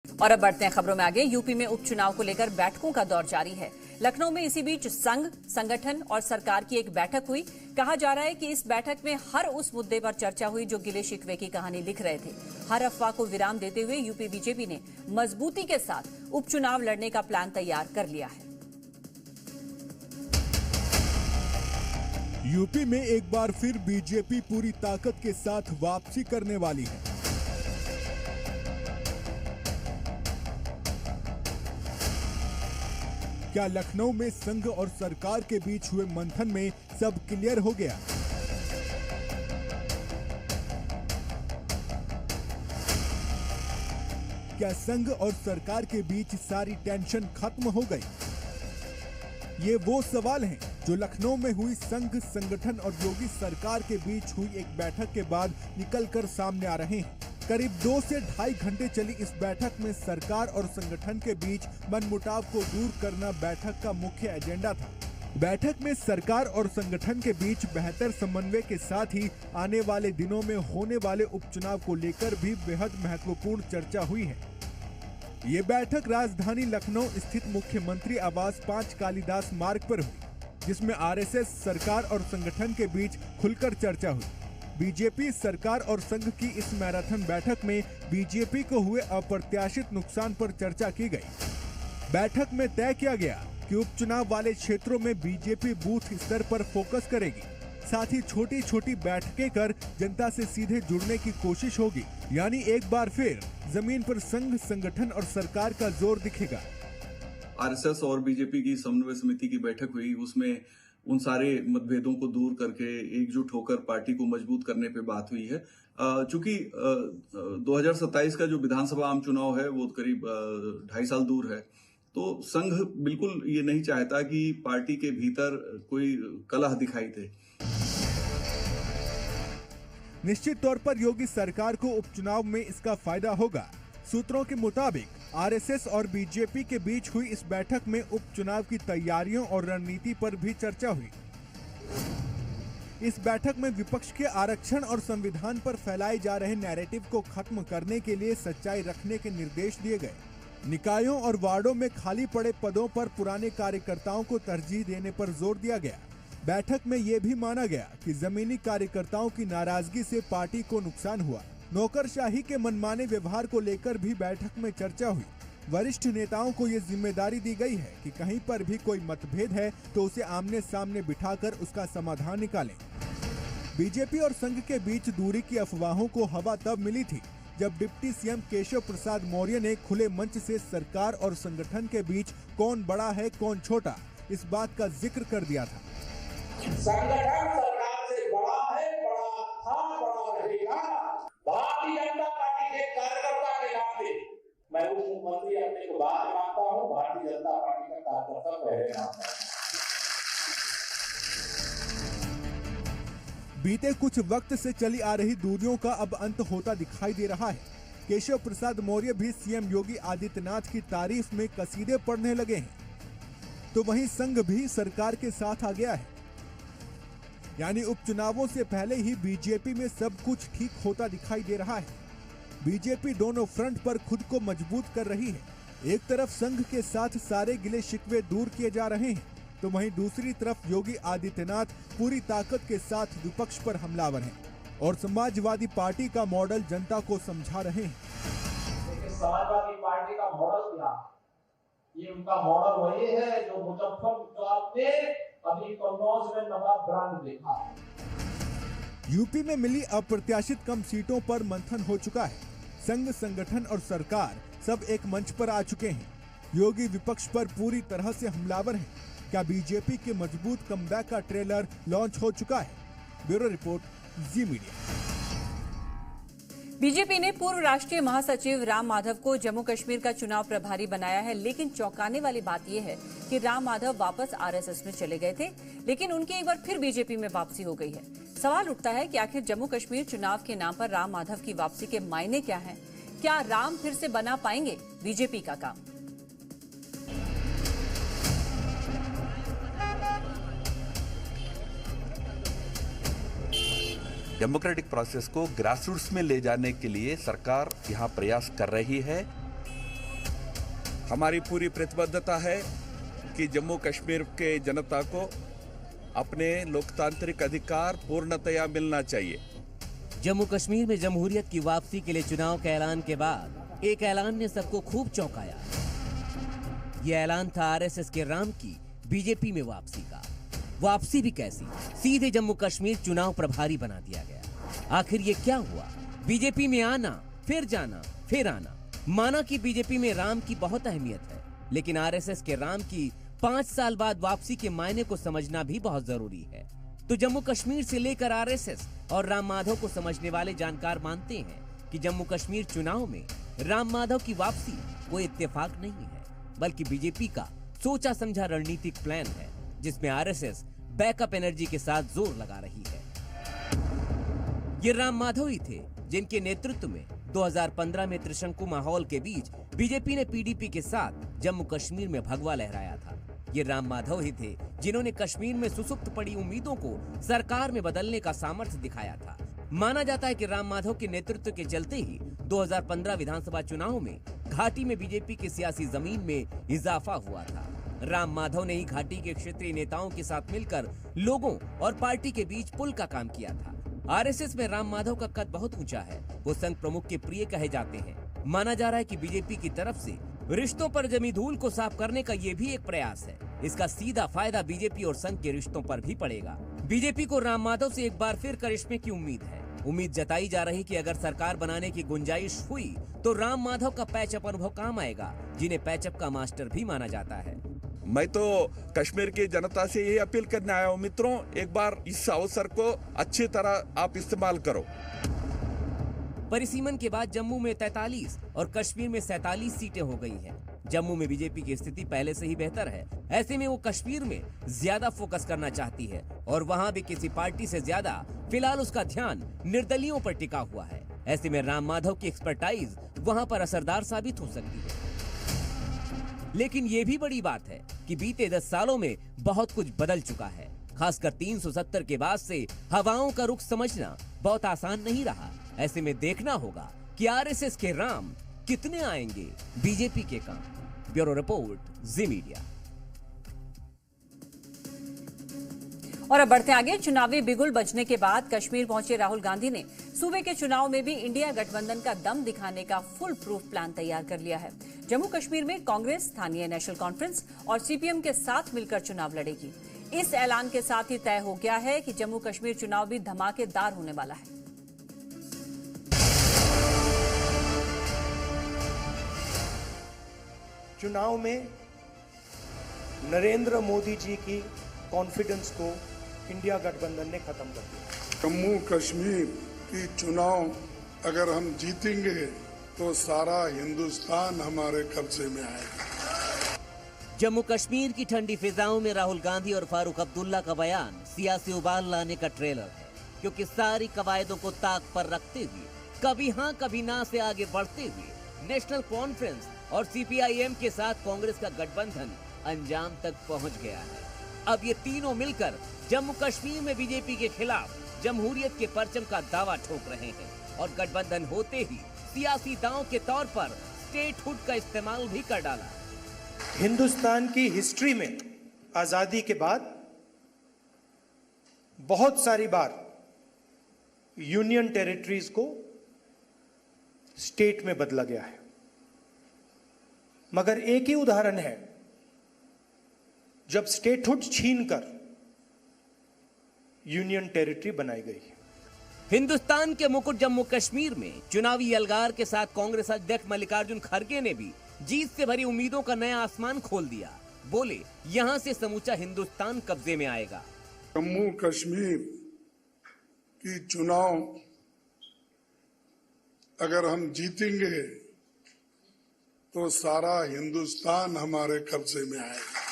और अब बढ़ते हैं खबरों में आगे। यूपी में उपचुनाव को लेकर बैठकों का दौर जारी है। लखनऊ में इसी बीच संघ, संगठन और सरकार की एक बैठक हुई। कहा जा रहा है कि इस बैठक में हर उस मुद्दे पर चर्चा हुई जो गिले शिकवे की कहानी लिख रहे थे। हर अफवाह को विराम देते हुए यूपी बीजेपी ने मजबूती के साथ उपचुनाव लड़ने का प्लान तैयार कर लिया है। यूपी में एक बार फिर बीजेपी पूरी ताकत के साथ वापसी करने वाली है। क्या लखनऊ में संघ और सरकार के बीच हुए मंथन में सब क्लियर हो गया? क्या संघ और सरकार के बीच सारी टेंशन खत्म हो गई? ये वो सवाल हैं जो लखनऊ में हुई संघ, संगठन और योगी सरकार के बीच हुई एक बैठक के बाद निकलकर सामने आ रहे हैं। करीब 2 से ढाई घंटे चली इस बैठक में सरकार और संगठन के बीच मनमुटाव को दूर करना बैठक का मुख्य एजेंडा था। बैठक में सरकार और संगठन के बीच बेहतर समन्वय के साथ ही आने वाले दिनों में होने वाले उपचुनाव को लेकर भी बेहद महत्वपूर्ण चर्चा हुई है। ये बैठक राजधानी लखनऊ स्थित मुख्यमंत्री आवास 5 कालिदास मार्ग पर हुई, जिसमें आरएसएस, सरकार और संगठन के बीच खुलकर चर्चा हुई। बीजेपी, सरकार और संघ की इस मैराथन बैठक में बीजेपी को हुए अप्रत्याशित नुकसान पर चर्चा की गई। बैठक में तय किया गया कि उपचुनाव वाले क्षेत्रों में बीजेपी बूथ स्तर पर फोकस करेगी। साथ ही छोटी छोटी बैठकें कर जनता से सीधे जुड़ने की कोशिश होगी। यानी एक बार फिर जमीन पर संघ, संगठन और सरकार का जोर दिखेगा। आरएसएस और बीजेपी की समन्वय समिति की बैठक हुई, उसमें उन सारे मतभेदों को दूर करके एकजुट होकर पार्टी को मजबूत करने पे बात हुई है। चूंकि 2027 का जो विधानसभा आम चुनाव है वो करीब 2.5 साल दूर है, तो संघ बिल्कुल ये नहीं चाहता कि पार्टी के भीतर कोई कलह दिखाई दे। निश्चित तौर पर योगी सरकार को उपचुनाव में इसका फायदा होगा। सूत्रों के मुताबिक आरएसएस और बीजेपी के बीच हुई इस बैठक में उपचुनाव की तैयारियों और रणनीति पर भी चर्चा हुई। इस बैठक में विपक्ष के आरक्षण और संविधान पर फैलाए जा रहे नैरेटिव को खत्म करने के लिए सच्चाई रखने के निर्देश दिए गए। निकायों और वार्डों में खाली पड़े पदों पर पुराने कार्यकर्ताओं को तरजीह देने पर जोर दिया गया। बैठक में ये भी माना गया कि जमीनी कार्यकर्ताओं की नाराजगी से पार्टी को नुकसान हुआ। नौकरशाही के मनमाने व्यवहार को लेकर भी बैठक में चर्चा हुई। वरिष्ठ नेताओं को ये जिम्मेदारी दी गई है कि कहीं पर भी कोई मतभेद है तो उसे आमने सामने बिठाकर उसका समाधान निकालें। बीजेपी और संघ के बीच दूरी की अफवाहों को हवा तब मिली थी जब डिप्टी सीएम केशव प्रसाद मौर्य ने खुले मंच से सरकार और संगठन के बीच कौन बड़ा है कौन छोटा, इस बात का जिक्र कर दिया था। संगठन सरकार से बड़ा है, बड़ा था, बड़ा रहेगा। भारतीय जनता पार्टी के कार्यकर्ता के नाते मैं उप मुख्यमंत्री अपने को बात मानता हूँ, भारतीय जनता पार्टी का कार्यकर्ता पहले मानता हूँ। बीते कुछ वक्त से चली आ रही दूरियों का अब अंत होता दिखाई दे रहा है। केशव प्रसाद मौर्य भी सीएम योगी आदित्यनाथ की तारीफ में कसीदे पढ़ने लगे हैं, तो वहीं संघ भी सरकार के साथ आ गया है। यानी उपचुनावों से पहले ही बीजेपी में सब कुछ ठीक होता दिखाई दे रहा है। बीजेपी दोनों फ्रंट पर खुद को मजबूत कर रही है। एक तरफ संघ के साथ सारे गिले शिकवे दूर किए जा रहे हैं, तो वहीं दूसरी तरफ योगी आदित्यनाथ पूरी ताकत के साथ विपक्ष पर हमलावर हैं और समाजवादी पार्टी का मॉडल जनता को समझा रहे हैं। समाजवादी पार्टी का मॉडल क्या? ये उनका मॉडल वही है जो मुजफ्फरपुर में अभी कन्नौज में नवा ब्रांड देखा है। यूपी में मिली अप्रत्याशित कम सीटों पर मंथन हो चुका है। संघ, संगठन और सरकार सब एक मंच पर आ चुके हैं। योगी विपक्ष पर पूरी तरह से हमलावर हैं। क्या बीजेपी के मजबूत कमबैक का ट्रेलर लॉन्च हो चुका है? ब्यूरो रिपोर्ट, जी मीडिया। बीजेपी ने पूर्व राष्ट्रीय महासचिव राम माधव को जम्मू कश्मीर का चुनाव प्रभारी बनाया है, लेकिन चौंकाने वाली बात यह है कि राम माधव वापस आरएसएस में चले गए थे, लेकिन उनकी एक बार फिर बीजेपी में वापसी हो गई है। सवाल उठता है कि आखिर जम्मू कश्मीर चुनाव के नाम पर राम माधव की वापसी के मायने क्या हैं? क्या राम फिर से बना पाएंगे बीजेपी का काम? डेमोक्रेटिक प्रोसेस को ग्रासरूट्स में ले जाने के लिए सरकार यहां प्रयास कर रही है। हमारी पूरी प्रतिबद्धता है कि जम्मू कश्मीर के जनता को अपने लोकतांत्रिक अधिकार पूर्णतया मिलना चाहिए। जम्मू कश्मीर में जमहूरियत की वापसी के लिए चुनाव के ऐलान के बाद एक ऐलान ने सबको खूब चौंकाया। यह ऐलान था आरएसएस के राम की बीजेपी में वापसी का। वापसी भी कैसी, सीधे जम्मू कश्मीर चुनाव प्रभारी बना दिया गया। आखिर ये क्या हुआ? बीजेपी में आना, फिर जाना, फिर आना। माना कि बीजेपी में राम की बहुत अहमियत है, लेकिन आरएसएस के राम की 5 साल बाद वापसी के मायने को समझना भी बहुत जरूरी है। तो जम्मू कश्मीर से लेकर आरएसएस और राम माधव को समझने वाले जानकार मानते हैं कि जम्मू कश्मीर चुनाव में राम माधव की वापसी कोई इत्तेफाक नहीं है, बल्कि बीजेपी का सोचा समझा रणनीतिक प्लान है, जिसमें आरएसएस बैकअप एनर्जी के साथ जोर लगा रही है। ये राम माधव ही थे जिनके नेतृत्व में 2015 में त्रिशंकु माहौल के बीच बीजेपी ने पीडीपी के साथ जम्मू कश्मीर में भगवा लहराया था। ये राम माधव ही थे जिन्होंने कश्मीर में सुसुप्त पड़ी उम्मीदों को सरकार में बदलने का सामर्थ्य दिखाया था। माना जाता है कि राम माधव के नेतृत्व के चलते ही 2015 विधानसभा चुनाव में घाटी में बीजेपी की सियासी जमीन में इजाफा हुआ था। राम माधव ने ही घाटी के क्षेत्रीय नेताओं के साथ मिलकर लोगों और पार्टी के बीच पुल का काम किया था। आरएसएस में राम माधव का कद बहुत ऊंचा है। वो संघ प्रमुख के प्रिय कहे जाते हैं। माना जा रहा है कि बीजेपी की तरफ से रिश्तों पर जमी धूल को साफ करने का ये भी एक प्रयास है। इसका सीधा फायदा बीजेपी और संघ के रिश्तों पर भी पड़ेगा। बीजेपी को राम माधव से एक बार फिर करिश्मे की उम्मीद है। उम्मीद जताई जा रही कि अगर सरकार बनाने की गुंजाइश हुई तो राम माधव का पैचअप अनुभव काम आएगा, जिन्हें पैचअप का मास्टर भी माना जाता है। मैं तो कश्मीर की जनता से यही अपील करने आया हूँ, मित्रों, एक बार इस अवसर को अच्छी तरह आप इस्तेमाल करो। परिसीमन के बाद जम्मू में 43 और कश्मीर में 47 सीटें हो गई हैं। जम्मू में बीजेपी की स्थिति पहले से ही बेहतर है। ऐसे में वो कश्मीर में ज्यादा फोकस करना चाहती है और वहाँ भी किसी पार्टी से ज्यादा फिलहाल उसका ध्यान निर्दलियों पर टिका हुआ है। ऐसे में राम माधव की एक्सपर्टाइज वहाँ पर असरदार साबित हो सकती है। लेकिन ये भी बड़ी बात है कि बीते 10 सालों में बहुत कुछ बदल चुका है। खासकर 370 के बाद से हवाओं का रुख समझना बहुत आसान नहीं रहा। ऐसे में देखना होगा कि आरएसएस के राम कितने आएंगे बीजेपी के काम। ब्यूरो रिपोर्ट, जी मीडिया। और अब बढ़ते आगे। चुनावी बिगुल बजने के बाद कश्मीर पहुंचे राहुल गांधी ने सूबे के चुनाव में भी इंडिया गठबंधन का दम दिखाने का फुल प्रूफ प्लान तैयार कर लिया है। जम्मू कश्मीर में कांग्रेस, स्थानीय नेशनल कॉन्फ्रेंस और सीपीएम के साथ मिलकर चुनाव लड़ेगी। इस ऐलान के साथ ही तय हो गया है कि जम्मू कश्मीर चुनाव भी धमाकेदार होने वाला है। चुनाव में नरेंद्र मोदी जी की कॉन्फिडेंस को इंडिया गठबंधन ने खत्म कर दिया। जम्मू कश्मीर की चुनाव अगर हम जीतेंगे तो सारा हिंदुस्तान हमारे कब्जे में आएगा। जम्मू कश्मीर की ठंडी फिजाओं में राहुल गांधी और फारूक अब्दुल्ला का बयान सियासी उबाल लाने का ट्रेलर है, क्योंकि सारी कवायदों को ताक पर रखते हुए, कभी हां कभी ना से आगे बढ़ते हुए नेशनल कॉन्फ्रेंस और सीपीआईएम के साथ कांग्रेस का गठबंधन अंजाम तक पहुंच गया है। अब ये तीनों मिलकर जम्मू कश्मीर में बीजेपी के खिलाफ जमहूरियत के परचम का दावा ठोक रहे हैं और गठबंधन होते ही सियासी दांव के तौर पर स्टेटहुड का इस्तेमाल भी कर डाला। हिंदुस्तान की हिस्ट्री में आजादी के बाद बहुत सारी बार यूनियन टेरिटरीज को स्टेट में बदला गया है, मगर एक ही उदाहरण है जब स्टेटहुड छीनकर यूनियन टेरिटरी बनाई गई। हिंदुस्तान के मुकुट जम्मू कश्मीर में चुनावी अलगार के साथ कांग्रेस अध्यक्ष मल्लिकार्जुन खड़गे ने भी जीत से भरी उम्मीदों का नया आसमान खोल दिया। बोले, यहां से समूचा हिंदुस्तान कब्जे में आएगा। जम्मू कश्मीर की चुनाव अगर हम जीतेंगे तो सारा हिंदुस्तान हमारे कब्जे में आएगा।